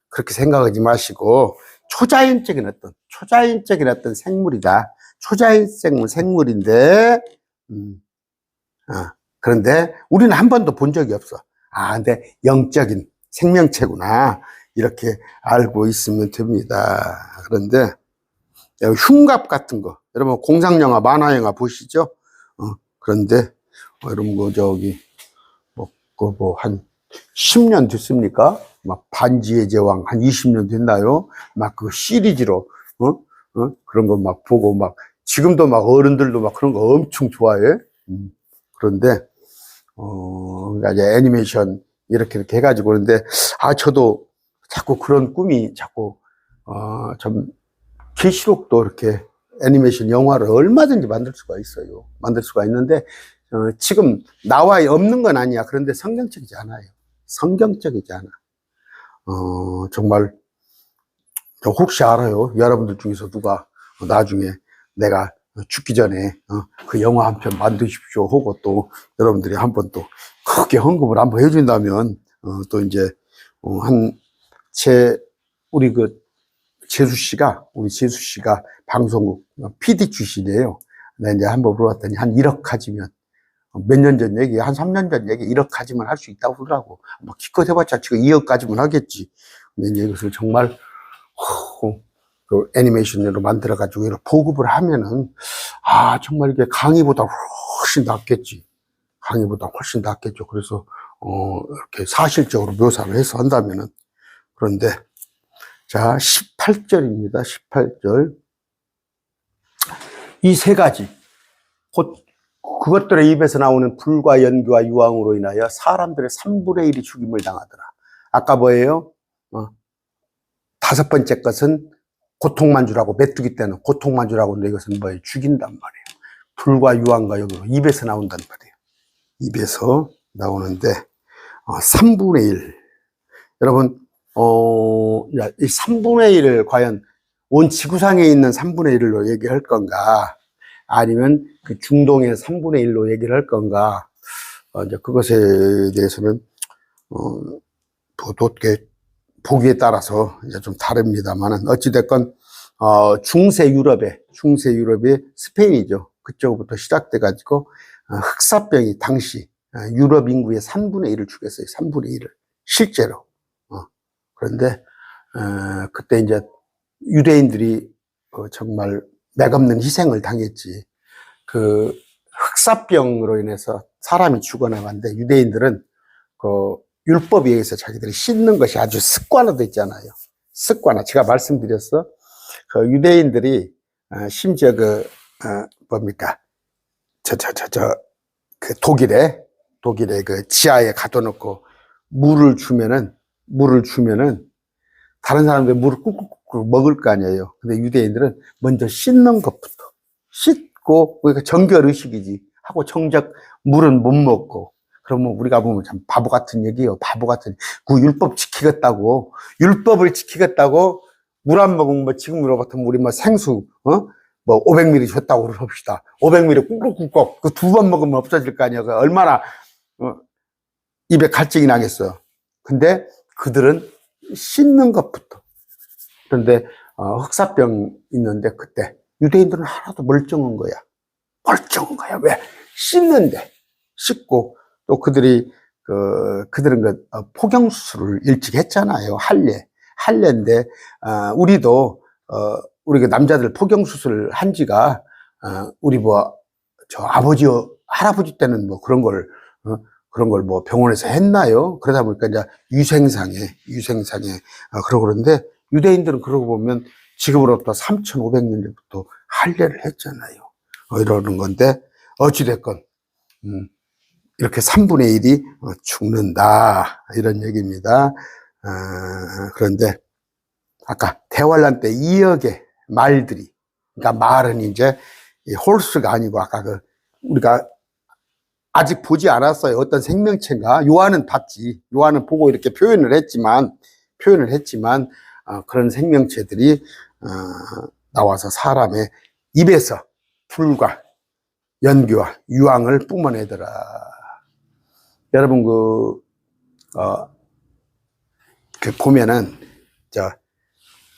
그렇게 생각하지 마시고 초자연적인 어떤 생물이다. 초자연 생물인데, 그런데 우리는 한 번도 본 적이 없어. 근데 영적인 생명체구나. 이렇게 알고 있으면 됩니다. 그런데 흉갑 같은 거, 여러분 공상영화, 만화영화 보시죠? 그런데 여러분 한 10년 됐습니까? 막 반지의 제왕 한 20년 됐나요? 막 그 시리즈로 그런 거 막 보고 막 지금도 막 어른들도 막 그런 거 엄청 좋아해. 그런데 이제 애니메이션 이렇게 해가지고 그런데 저도 자꾸 그런 꿈이 자꾸 좀 계시록도 이렇게 애니메이션 영화를 얼마든지 만들 수가 있어요. 만들 수가 있는데 지금 나와 없는 건 아니야. 그런데 성경적이지 않아요. 성경적이지 않아. 정말 혹시 알아요? 여러분들 중에서 누가 나중에 내가 죽기 전에 그 영화 한 편 만드십시오 하고 또 여러분들이 한번 또 크게 헌금을 한번 해준다면 또 이제 우리 재수 씨가 방송국 PD 출신이에요. 내가 이제 한번 물어봤더니 한 1억 가지면 몇 년 전 얘기, 한 3년 전 얘기 1억 가지면 할 수 있다고 그러더라고. 뭐 기껏 해봤자 지금 2억 가지면 하겠지. 근데 이제 이것을 정말 그 애니메이션으로 만들어가지고 이렇게 보급을 하면은 정말 이게 강의보다 훨씬 낫겠지. 강의보다 훨씬 낫겠죠. 그래서 이렇게 사실적으로 묘사를 해서 한다면은. 그런데 자 18절입니다. 18절. 이 세 가지 곧 그것들의 입에서 나오는 불과 연기와 유황으로 인하여 사람들의 3분의 1이 죽임을 당하더라. 아까 뭐예요? 5번째 것은 고통만 주라고, 메뚜기 때는 고통만 주라고 하는데 이것은 뭐예요? 죽인단 말이에요. 불과 유황과 연기로 입에서 나온단 말이에요. 입에서 나오는데 3분의 1. 여러분 이 3분의 1을 과연 온 지구상에 있는 3분의 1로 얘기할 건가? 아니면 그 중동의 3분의 1로 얘기를 할 건가? 이제 그것에 대해서는 보기에 따라서 이제 좀 다릅니다만은 어찌됐건 중세 유럽의 스페인이죠. 그쪽부터 시작돼 가지고 흑사병이 당시 유럽 인구의 3분의 1을 죽였어요. 3분의 1을 실제로. 그런데 그때 이제 유대인들이 정말 맥없는 희생을 당했지. 그 흑사병으로 인해서 사람이 죽어나갔는데 유대인들은 그 율법에 의해서 자기들이 씻는 것이 아주 습관화되어 있잖아요. 습관화. 제가 말씀드렸어. 그 유대인들이 심지어 그 독일에 그 지하에 가둬놓고 물을 주면은 다른 사람들 물을 꾹꾹꾹 먹을 거 아니에요. 근데 유대인들은 먼저 씻는 것부터 씻고, 그러니까 정결의식이지 하고 정작 물은 못 먹고. 그러면 우리가 보면 참 바보 같은 얘기예요. 바보 같은. 그 율법을 지키겠다고 물 안 먹으면 뭐 지금으로 같으면 우리 뭐 생수 뭐 500ml 줬다고 그럽시다. 500ml 꾹꾹꾹 그 2번 먹으면 없어질 거 아니야. 얼마나 입에 갈증이 나겠어. 근데 그들은 씻는 것부터. 그런데 흑사병 있는데 그때 유대인들은 하나도 멀쩡한 거야. 왜? 씻고 또 그들은 포경 수술을 일찍 했잖아요. 할례인데 우리도 우리 남자들 포경 수술을 한 지가 우리 저 할아버지 때는 뭐 그런 걸 뭐 병원에서 했나요? 그러다 보니까 이제 유생상에 그러고 그런데 유대인들은 그러고 보면 지금으로부터 3,500년 전부터 할례를 했잖아요. 이러는 건데 어찌됐건 이렇게 3분의 1이 죽는다. 이런 얘기입니다. 그런데 아까 대환란 때 2억의 말들이, 그러니까 말은 이제 홀수가 아니고 아까 우리가 아직 보지 않았어요. 어떤 생명체인가? 요한은 봤지. 요한은 보고 이렇게 표현을 했지만 그런 생명체들이 나와서 사람의 입에서 불과 연기와 유황을 뿜어내더라. 여러분 보면은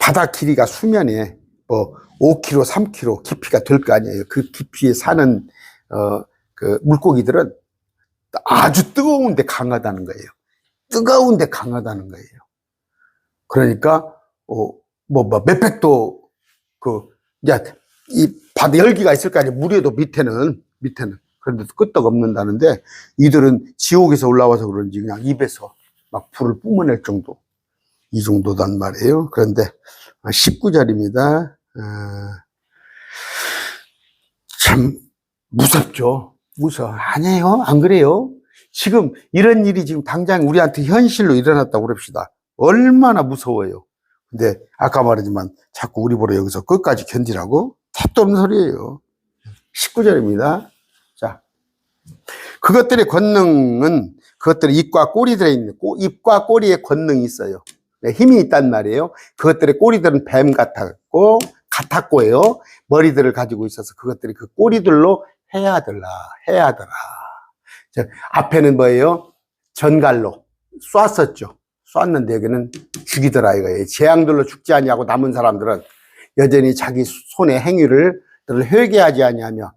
바다 길이가 수면에 뭐 5km, 3km 깊이가 될 거 아니에요. 그 깊이에 사는 물고기들은 아주 뜨거운데 강하다는 거예요. 뜨거운데 강하다는 거예요. 그러니까 몇백 도 이 바다 열기가 있을 거 아니에요. 물에도 밑에는 그런데도 끄떡없는다는데 이들은 지옥에서 올라와서 그런지 그냥 입에서 막 불을 뿜어낼 정도, 이 정도단 말이에요. 그런데 19절입니다. 참 무섭죠. 무서워. 아니에요. 안 그래요. 지금 이런 일이 지금 당장 우리한테 현실로 일어났다고 그럽시다. 얼마나 무서워요. 근데 아까 말했지만 자꾸 우리 보러 여기서 끝까지 견디라고? 택도 없는 소리예요. 19절입니다. 자, 그것들의 권능은 그것들의 입과 꼬리 들어있는 입과 꼬리에 권능이 있어요. 네, 힘이 있단 말이에요. 그것들의 꼬리들은 뱀 같았고요. 머리들을 가지고 있어서 그것들이 그 꼬리들로 해야더라. 앞에는 뭐예요? 전갈로 쐈었죠. 쐈는데 여기는 죽이더라 이거예요. 재앙들로 죽지 아니하고 남은 사람들은 여전히 자기 손의 행위를 회개하지 아니하며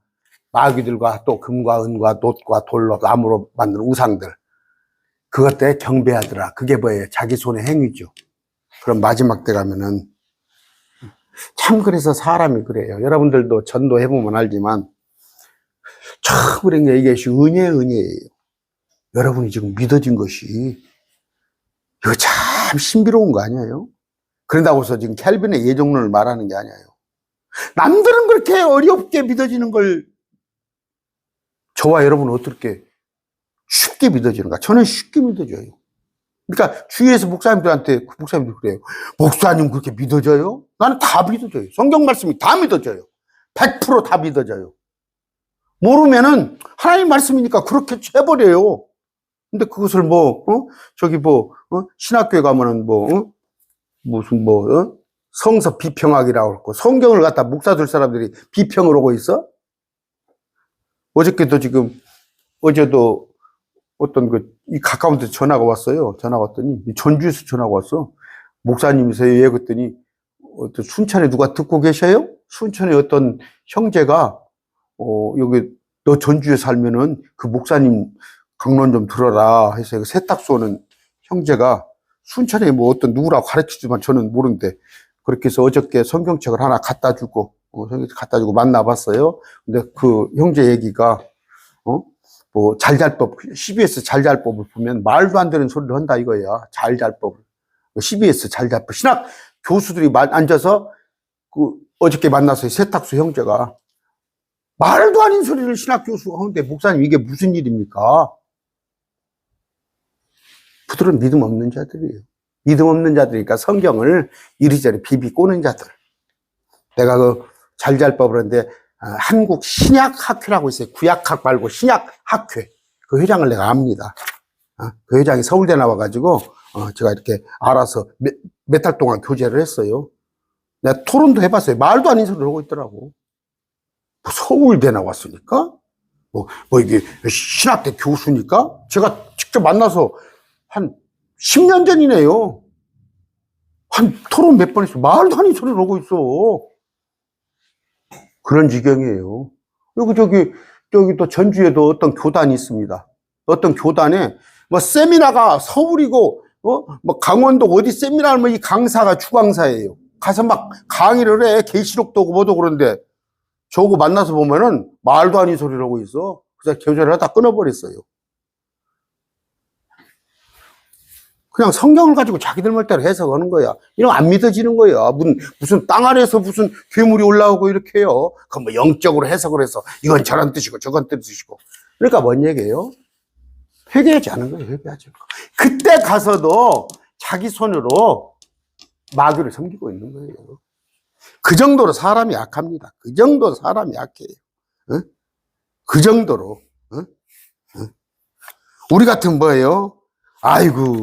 마귀들과 또 금과 은과 놋과 돌로 나무로 만든 우상들, 그것들에 경배하더라. 그게 뭐예요? 자기 손의 행위죠. 그럼 마지막 때 가면은 참 그래서 사람이 그래요. 여러분들도 전도해보면 알지만 참 그런 게 이게 은혜예요. 여러분이 지금 믿어진 것이 이거 참 신비로운 거 아니에요? 그런다고 해서 지금 켈빈의 예정론을 말하는 게 아니에요. 남들은 그렇게 어렵게 믿어지는 걸 저와 여러분은 어떻게 쉽게 믿어지는가? 저는 쉽게 믿어져요. 그러니까 주위에서 목사님들한테 목사님들 그래요. 목사님 그렇게 믿어져요? 나는 다 믿어져요. 성경 말씀이 다 믿어져요. 100% 다 믿어져요. 모르면은 하나님 말씀이니까 그렇게 해버려요. 근데 그것을 신학교에 가면은 성서 비평학이라고 그러고 성경을 갖다 목사들 사람들이 비평을 하고 있어? 어제도 어떤 이 가까운 데 전화가 왔어요. 전화 왔더니 전주에서 전화가 왔어. 목사님이세요? 예, 그랬더니 순천에 누가 듣고 계셔요? 순천에 어떤 형제가 여기 너 전주에 살면은 그 목사님 강론 좀 들어라 해서 세탁소 오는 형제가 순천에 어떤 누구라고 가르치지만 저는 모르는데 그렇게 해서 어저께 성경책을 하나 갖다 주고 만나봤어요. 근데 그 형제 얘기가 잘잘법, CBS 잘잘법을 보면 말도 안 되는 소리를 한다 이거야. 잘잘법을. CBS 잘잘법. 신학 교수들이 앉아서 어저께 만나서 세탁소 형제가 말도 아닌 소리를 신학 교수가 하는데 목사님 이게 무슨 일입니까? 그들은 믿음 없는 자들이에요. 믿음 없는 자들이니까 성경을 이리저리 비비 꼬는 자들. 내가 잘잘법을 하는데 한국 신약학회라고 있어요. 구약학 말고 신약학회. 그 회장을 내가 압니다. 그 회장이 서울대 나와가지고 제가 이렇게 알아서 몇 달 동안 교제를 했어요. 내가 토론도 해봤어요. 말도 아닌 소리를 하고 있더라고. 서울대 나왔으니까? 이게 신학대 교수니까? 제가 직접 만나서 한 10년 전이네요. 한 토론 몇 번 했어. 말도 아닌 소리를 하고 있어. 그런 지경이에요. 여기 또 전주에도 어떤 교단이 있습니다. 어떤 교단에 세미나가 서울이고 강원도 어디 세미나를 이 강사가 주강사예요. 가서 막 강의를 해. 계시록도 오고 뭐도 그런데 저거 만나서 보면은 말도 아닌 소리를 하고 있어. 그래서 교제를 하다 끊어버렸어요. 그냥 성경을 가지고 자기들 말대로 해석하는 거야. 이러면 안 믿어지는 거야. 무슨 땅 아래에서 무슨 괴물이 올라오고 이렇게 해요. 그럼 영적으로 해석을 해서 이건 저런 뜻이고 저건 뜻이고. 그러니까 뭔 얘기예요? 회개하지 않은 거예요. 회개하지 않고. 그때 가서도 자기 손으로 마귀를 섬기고 있는 거예요. 그 정도로 사람이 약합니다. 그 정도로 사람이 약해요. 어? 그 정도로. 어? 어? 우리 같은 뭐예요? 아이고,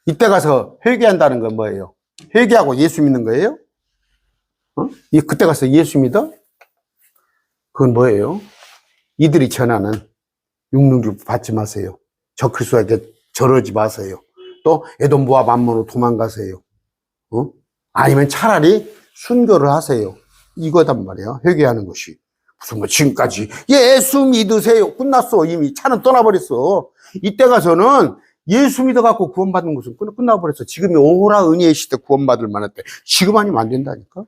이때 가서 회개한다는 건 뭐예요? 회개하고 예수 믿는 거예요? 어? 그때 가서 예수 믿어? 그건 뭐예요? 이들이 전하는 육륜교 받지 마세요. 저 그리스도에게 절하지 마세요. 또 에돔 모압 암몬으로 도망가세요. 어? 아니면 차라리 순교를 하세요. 이거단 말이에요. 회개하는 것이. 무슨 뭐 지금까지 예수 믿으세요. 끝났어. 이미 차는 떠나버렸어. 이때 가서는 예수 믿어갖고 구원받는 것은 끝나버렸어. 지금이 오호라 은혜의 시대 구원받을 만할 때. 지금 아니면 안 된다니까.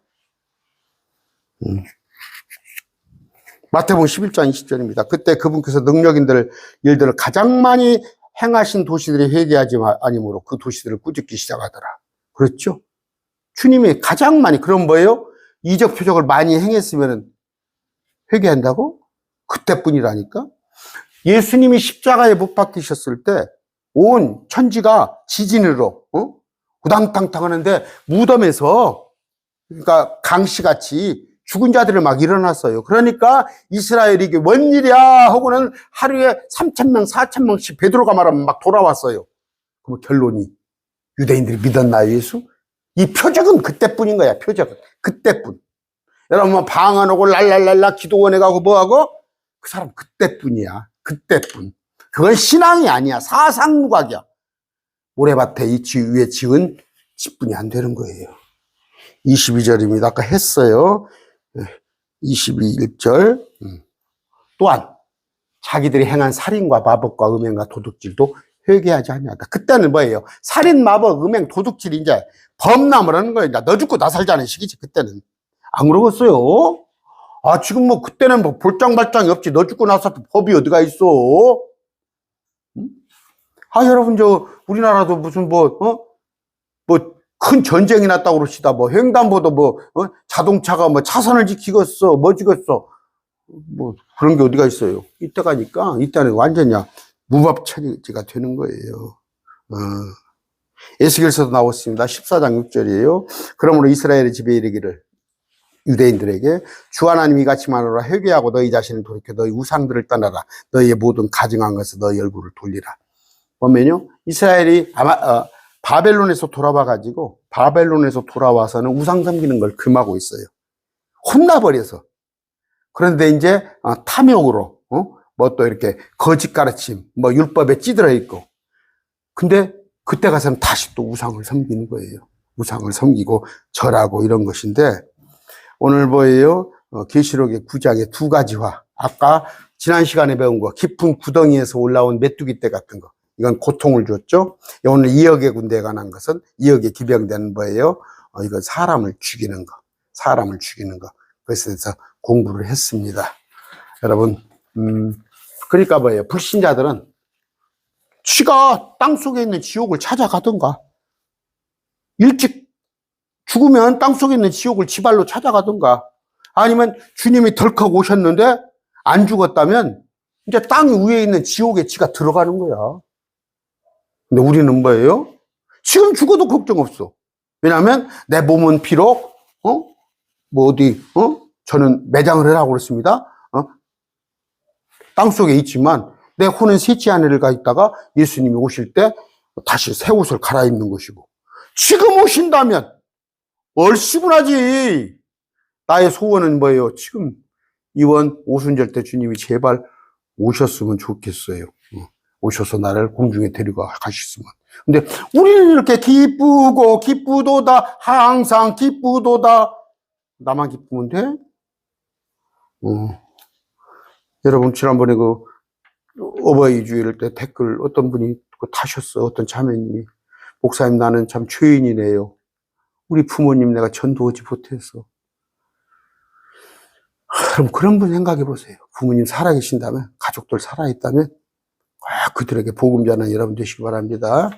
마태복음 11장 20절입니다. 그때 그분께서 능력인들 일들을 가장 많이 행하신 도시들이 회개하지 아니므로 그 도시들을 꾸짖기 시작하더라. 그렇죠? 주님이 가장 많이, 그럼 뭐예요? 이적 표적을 많이 행했으면 회개한다고? 그때뿐이라니까? 예수님이 십자가에 못 박히셨을 때 온 천지가 지진으로 우당탕탕 하는데 무덤에서, 그러니까 강씨같이 죽은 자들을 막 일어났어요. 그러니까 이스라엘이 이게 뭔 일이야 하고는 하루에 3,000명, 4,000명씩 베드로가 말하면 막 돌아왔어요. 그럼 결론이 유대인들이 믿었나요, 예수? 이 표적은 그때뿐인 거야, 표적은. 그때뿐. 여러분, 뭐 방언하고 랄랄랄라 기도원에 가고 뭐하고? 그 사람 그때뿐이야. 그때뿐. 그건 신앙이 아니야. 사상누각이야. 모래밭에 이 위에 지은 집뿐이 안 되는 거예요. 22절입니다. 아까 했어요. 21절. 또한 자기들이 행한 살인과 마법과 음행과 도둑질도 회개하지 아니하다. 그때는 뭐예요? 살인, 마법, 음행, 도둑질, 이제 범람을 하는 거예요. 너 죽고 나 살자는 시기지, 그때는. 안 그러겠어요? 아, 지금 뭐, 그때는 뭐, 볼장발장이 없지. 너 죽고 나서 법이 어디가 있어? 아, 여러분, 우리나라도 무슨 큰 전쟁이 났다고 그럽시다. 뭐, 횡단보도 자동차가 차선을 지키겠어. 뭐 지겠어. 뭐, 그런 게 어디가 있어요? 이때 가니까, 이때는 완전히 무법천지가 되는 거예요. 에스겔서도 나왔습니다. 14장 6절이에요. 그러므로 이스라엘의 집에 이르기를, 유대인들에게 주 하나님 이같이 말하라. 회개하고 너희 자신을 돌이켜 너희 우상들을 떠나라. 너희의 모든 가증한 것을 너희 얼굴을 돌리라. 보면요, 이스라엘이 바벨론에서 돌아와가지고 바벨론에서 돌아와서는 우상 섬기는 걸 금하고 있어요. 혼나버려서. 그런데 이제 탐욕으로 뭐 또 이렇게 거짓 가르침, 뭐 율법에 찌들어 있고. 근데 그때 가서는 다시 또 우상을 섬기는 거예요. 우상을 섬기고 절하고 이런 것인데, 오늘 뭐예요? 계시록의 9장의 두 가지 화. 아까 지난 시간에 배운 거, 깊은 구덩이에서 올라온 메뚜기 떼 같은 거. 이건 고통을 줬죠. 오늘 이역의 군대에 관한 것은 이역의 기병되는 거예요. 이건 사람을 죽이는 거. 사람을 죽이는 거. 그것에 대해서 공부를 했습니다. 여러분, 그러니까 뭐예요? 불신자들은 지가 땅속에 있는 지옥을 찾아가든가, 일찍 죽으면 땅속에 있는 지옥을 지발로 찾아가든가, 아니면 주님이 덜컥 오셨는데 안 죽었다면 이제 땅 위에 있는 지옥에 지가 들어가는 거야. 근데 우리는 뭐예요? 지금 죽어도 걱정 없어. 왜냐하면 내 몸은 비록 저는 매장을 하라고 그랬습니다. 땅속에 있지만 내 혼은 셋째 하늘을 가 있다가 예수님이 오실 때 다시 새 옷을 갈아입는 것이고, 지금 오신다면 얼씨구나지. 나의 소원은 뭐예요? 지금 이번 오순절 때 주님이 제발 오셨으면 좋겠어요. 오셔서 나를 공중에 데리고 가셨으면. 근데 우리는 이렇게 기쁘도다, 항상 기쁘도다. 나만 기쁘면 돼? 여러분, 지난번에 어버이 주일 때 댓글 어떤 분이 타셨어. 어떤 자매님이, 목사님 나는 참 죄인이네요. 우리 부모님 내가 전도하지 못해서. 그럼 그런 분 생각해 보세요. 부모님 살아계신다면, 가족들 살아있다면, 그들에게 복음 전하는 여러분 되시기 바랍니다.